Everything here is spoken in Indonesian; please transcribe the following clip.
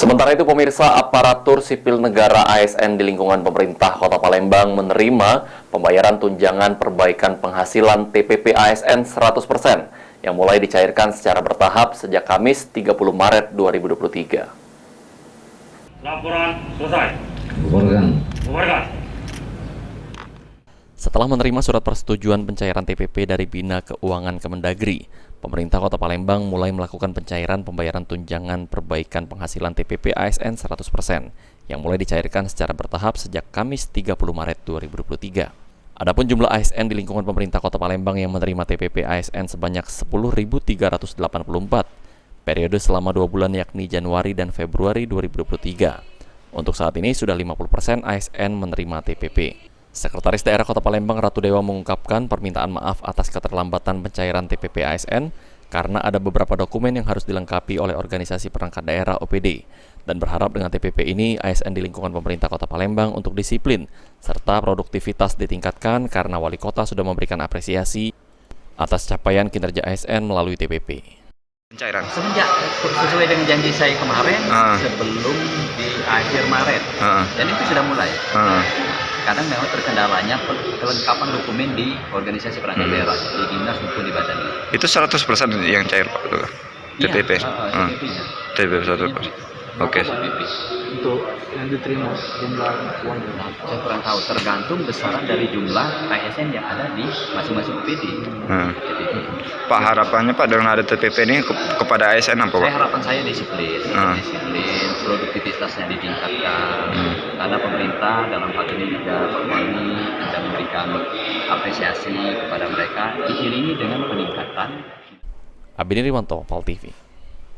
Sementara itu pemirsa, aparatur sipil negara ASN di lingkungan pemerintah Kota Palembang menerima pembayaran tunjangan perbaikan penghasilan TPP ASN 100% yang mulai dicairkan secara bertahap sejak Kamis 30 Maret 2023. Laporan selesai. Bubarkan. Setelah menerima surat persetujuan pencairan TPP dari Bina Keuangan Kemendagri, pemerintah Kota Palembang mulai melakukan pencairan pembayaran tunjangan perbaikan penghasilan TPP ASN 100% yang mulai dicairkan secara bertahap sejak Kamis 30 Maret 2023. Adapun jumlah ASN di lingkungan pemerintah Kota Palembang yang menerima TPP ASN sebanyak 10.384 periode selama 2 bulan yakni Januari dan Februari 2023. Untuk saat ini sudah 50% ASN menerima TPP. Sekretaris Daerah Kota Palembang Ratu Dewa mengungkapkan permintaan maaf atas keterlambatan pencairan TPP ASN karena ada beberapa dokumen yang harus dilengkapi oleh organisasi perangkat daerah OPD dan berharap dengan TPP ini ASN di lingkungan pemerintah Kota Palembang untuk disiplin serta produktivitas ditingkatkan karena wali kota sudah memberikan apresiasi atas capaian kinerja ASN melalui TPP. Pencairan Semenjak sesuai dengan janji saya kemarin sebelum di akhir Maret dan itu sudah mulai. Kadang memang terkendalanya kelengkapan dokumen di organisasi perangkat daerah di dinas maupun di badan. itu 100% yang cair Pak TPP. TPP-nya. TPP 100%. Oke. Untuk yang diterima jumlah uang Saya kurang tahu, tergantung besaran dari jumlah ASN yang ada di masing-masing OPD. Pak, harapannya Pak dengan ada TPP ini kepada ASN apa Pak? Harapan saya disiplin, produktivitasnya ditingkatkan. Karena pemerintah dalam hal ini juga Pak Wali sudah memberikan apresiasi kepada mereka, diiringi dengan peningkatan. Abini Riwanto, PAL TV.